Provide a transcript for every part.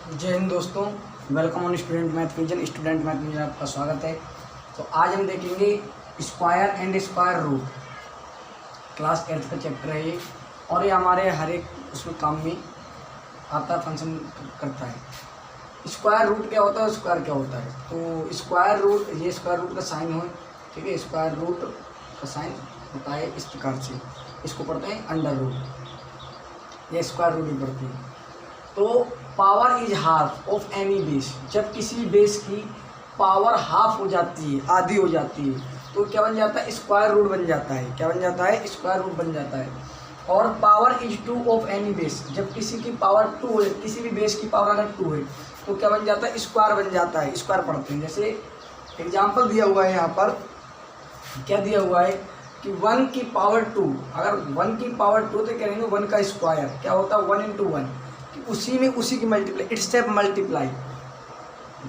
जय हिंद दोस्तों, welcome on student math vision. Student math vision आपका स्वागत है। तो आज हम देखेंगे square and square root. Class 8th का चैप्टर है ये, और ये हमारे हर एक उसमें काम में आता, फंक्शन करता है। स्क्वायर रूट क्या होता है, स्क्वायर क्या होता है। तो स्क्वायर रूट, ये स्क्वायर रूट का साइन हो, ठीक है। स्क्वायर रूट का साइन होता है इस प्रकार से, इसको पढ़ते हैं अंडर रूट। ये स्क्वायर रूट ही पढ़ते हैं। तो power is half of any base, जब किसी बेस की पावर हाफ हो जाती है, आधी हो जाती है, तो क्या बन जाता है, स्क्वायर रूट बन जाता है। क्या बन जाता है, स्क्वायर रूट बन जाता है। और power is 2 of any base, जब किसी की पावर 2 है, किसी भी बेस की पावर अगर 2 है, तो क्या बन जाता है, स्क्वायर बन जाता है। स्क्वायर पढ़ते हैं। जैसे एग्जाम्पल दिया हुआ है यहाँ पर, क्या दिया हुआ है कि 1 की पावर 2, अगर 1 की पावर 2 तो करेंगे 1 का स्क्वायर क्या होता है, 1 × 1, उसी में उसी की मल्टीप्लाई, इट्स स्टेप मल्टीप्लाई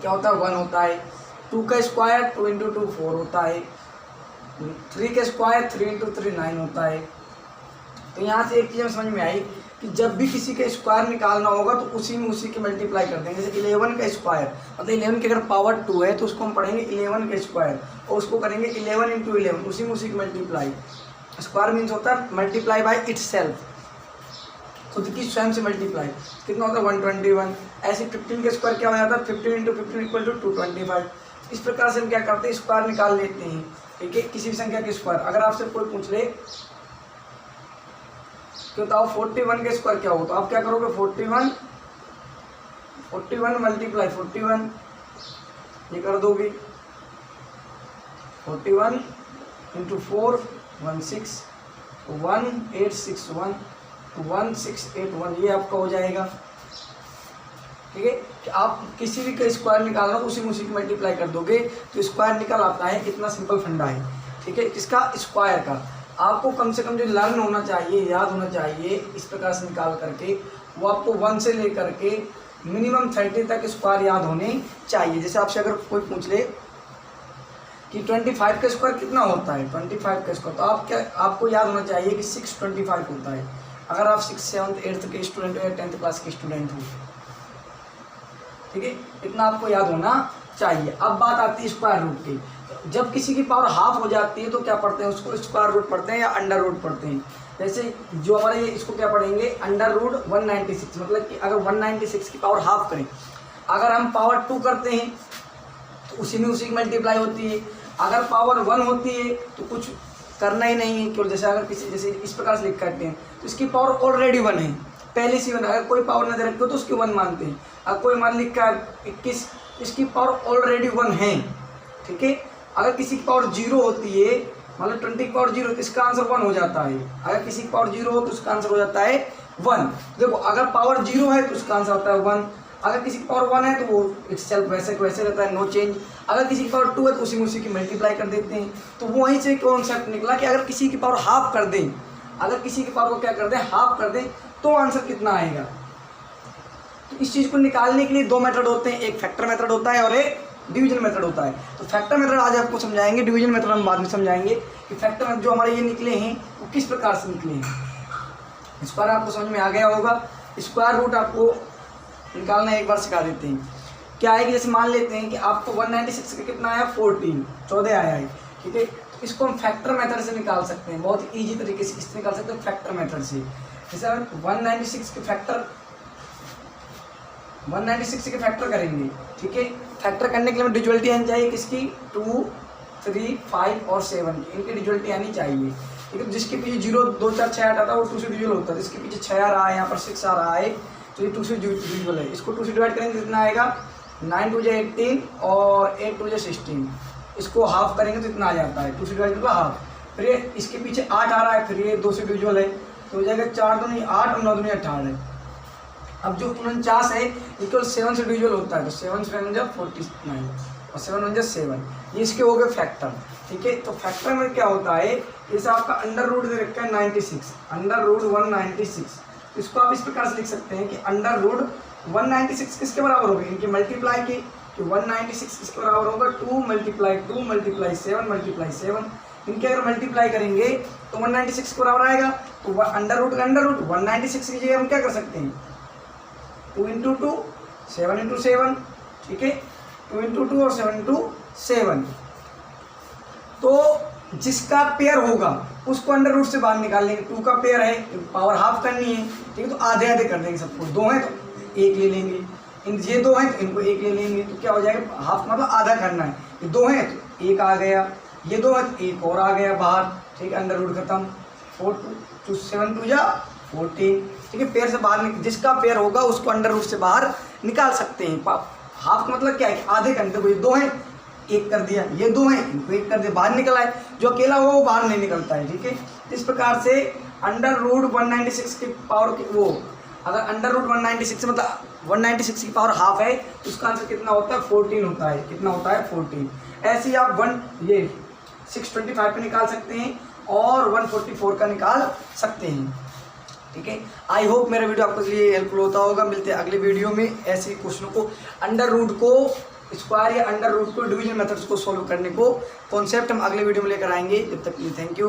क्या होता है, 1 होता है। 2 का स्क्वायर 2 × 2 4 होता है। 3 का स्क्वायर 3 × 3 9 होता है। तो यहाँ से एक चीज़ समझ में आई कि जब भी किसी का स्क्वायर निकालना होगा तो उसी में उसी की मल्टीप्लाई कर देंगे। जैसे 11 का स्क्वायर, मतलब 11 की अगर पावर 2 है तो उसको हम पढ़ेंगे 11 का स्क्वायर, और उसको करेंगे 11 × 11, उसी में उसी की मल्टीप्लाई। स्क्वायर मीन्स होता है मल्टीप्लाई बाई इट्स सेल्फ, खुद की स्वयं से मल्टीप्लाई। कितना होता है, 121। ऐसे 15 का स्क्वायर क्या हो जाता है, 15 × 15 = 225। इस प्रकार से हम क्या करते हैं, स्क्वायर निकाल लेते हैं, ठीक है, किसी भी संख्या के स्क्वायर। अगर आपसे कोई पूछ ले कि बताओ 41 का स्क्वायर क्या हो, तो आप क्या करोगे, 41 मल्टीप्लाई 41 ये कर दोगे। 41 × 4 16 1861 1681, ये आपका हो जाएगा। ठीक है, कि आप किसी भी का स्क्वायर निकालना तो उसी में उसी की मल्टीप्लाई कर दोगे तो स्क्वायर निकल आता है। इतना सिंपल फंडा है, ठीक है, इसका स्क्वायर का। आपको कम से कम जो लर्न होना चाहिए, याद होना चाहिए, इस प्रकार से निकाल करके, वो आपको 1 से लेकर के मिनिमम 30 तक स्क्वायर याद होने चाहिए। जैसे आपसे अगर कोई पूछ ले कि 25 का स्क्वायर कितना होता है, 25 का स्क्वायर, तो आपको याद होना चाहिए कि 625 होता है। अगर आप 6th 7th 8th के स्टूडेंट हो या 10th क्लास के स्टूडेंट हो, ठीक है, इतना आपको याद होना चाहिए। अब बात आती है स्क्वायर रूट की। जब किसी की पावर हाफ हो जाती है तो क्या पढ़ते हैं, उसको स्क्वायर रूट पढ़ते हैं या अंडर रूट पढ़ते हैं। जैसे जो हमारे ये, इसको क्या पढ़ेंगे, अंडर रूट 196, मतलब कि अगर 196 की पावर हाफ करें, अगर हम पावर 2 करते हैं तो उसी में उसी की मल्टीप्लाई होती है। अगर पावर 1 होती है तो कुछ करना ही नहीं है, क्यों, जैसे अगर किसी, जैसे इस प्रकार से लिख करते हैं तो इसकी पावर ऑलरेडी 1 है, पहले से 1। अगर कोई पावर न दे रखते हो तो उसकी 1 मानते हैं। अगर कोई मान लिखा है 21, इसकी पावर ऑलरेडी 1 है, ठीक है। अगर किसी की पावर 0 होती है, मतलब 20 की पावर 0, तो इसका आंसर 1 हो जाता है। अगर किसी की पावर 0 हो तो उसका आंसर हो जाता है 1। देखो, अगर पावर 0 है तो उसका आंसर होता है 1। अगर किसी की पावर 1 है तो वो इटसेल्फ वैसे वैसे रहता है, नो चेंज। अगर किसी की पावर 2 है तो उसी में उसी की मल्टीप्लाई कर देते हैं। तो वहीं से कॉन्सेप्ट निकला कि अगर किसी की पावर हाफ कर दें, अगर किसी की पावर को क्या कर दें, हाफ कर दें, तो आंसर कितना आएगा। तो इस चीज़ को निकालने के लिए 2 मेथड होते हैं, एक फैक्टर मेथड होता है और एक डिवीजन मेथड होता है। तो फैक्टर मेथड आज आपको समझाएंगे, डिवीजन मेथड हम बाद में समझाएंगे कि फैक्टर मेथड जो हमारे ये निकले हैं वो किस प्रकार से निकले हैं। इस पर आपको समझ में आ गया होगा। स्क्वायर रूट आपको निकालना एक बार सिखा देते हैं। क्या है कि जैसे मान लेते हैं कि आपको 196 का कितना आया, 14 आया है, ठीक है। तो इसको हम फैक्टर मेथड से निकाल सकते हैं, बहुत ईजी तरीके से इससे निकाल सकते हैं, फैक्टर मेथड से। जैसे अगर 196 के फैक्टर, 196 के फैक्टर करेंगे, ठीक है। फैक्टर करने के लिए हमें डिविजिबिलिटी आनी चाहिए, किसकी, 2 3 5 और 7 की, इनकी डिविजिबिलिटी आनी चाहिए, ठीक है। जिसके पीछे 0 2 4 6 8 आता है वो 2 से डिविजिबल होता है। जिसके पीछे 6 आ रहा है, यहाँ पर 6 आ रहा है, तो ये 2 से डिविजिबल है। इसको 2 से डिवाइड करेंगे कितना आएगा, 9 2 18 और 8 2 16। इसको हाफ करेंगे तो इतना आ जाता है, 2 से डिवाइड मतलब हाफ। फिर ये इसके पीछे 8 आ रहा है, फिर ये 2 से डिविजिबल है, तो हो जाएगा 4 2 8 और 9 2 18 है। अब जो 49 है इक्वल 7 से डिविजिबल होता है, तो 7 7 जा 49 और 7 1 जा 7, ये इसके हो गए फैक्टर, ठीक है। तो फैक्टर में क्या होता है, जैसे आपका अंडर रूट दे रखा है 96, अंडर रूट 196, इसको आप इस प्रकार से लिख सकते हैं कि अंडर रूट 196 किसके बराबर होगी, इनकी मल्टीप्लाई की, कि 196 किसके बराबर होगा, 2 × 2 × 7 × 7। इनके अगर मल्टीप्लाई करेंगे तो 196 के बराबर आएगा। तो अंडर रूट 196 की जगह हम क्या कर सकते हैं, 2 × 2 7 इंटू 7, ठीक है, 2 इंटू 2 और 7 इंटू 7। तो जिसका पेयर होगा उसको अंडर रूट से बाहर निकाल लेंगे। 2 का पेयर है, पावर हाफ करनी है, ठीक है, तो आधे आधे कर देंगे सबको। 2 है तो 1 ले लेंगे, ये 2 हैं तो इनको 1 ले लेंगे, तो क्या हो जाएगा, हाफ मतलब आधा करना है। ये 2 हैं तो 1 आ गया, ये 2 है तो 1 और आ गया बाहर, ठीक है, अंडर रूट खत्म। 4 2 7 2 जा 14, ठीक है, पेयर से बाहर जिसका पेयर होगा उसको अंडर रूट से बाहर निकाल सकते हैं। हाफ मतलब क्या है, आधे करने को, ये 2 हैं 1 कर दिया, ये 2 हैं इनको 1 कर दिया, बाहर निकल आए। जो अकेला हुआ वो बाहर नहीं निकलता है, ठीक है। इस प्रकार से अंडर रूट 196 की पावर की वो, अगर अंडर रूट 196 मतलब 196 की पावर हाफ है तो उसका आंसर कितना होता है, 14 होता है। कितना होता है, 14। ऐसे ही आप 625 का निकाल सकते हैं और 144 का निकाल सकते हैं, ठीक है। आई होप मेरा वीडियो आपके लिए हेल्पफुल होता होगा। मिलते हैं अगले वीडियो में ऐसे क्वेश्चनों को, अंडर रूट को स्क्वायर या अंडर रूट को डिवीजन मेथड्स को सॉल्व करने को कॉन्सेप्ट हम अगले वीडियो में लेकर आएंगे। जब तक के लिए थैंक यू।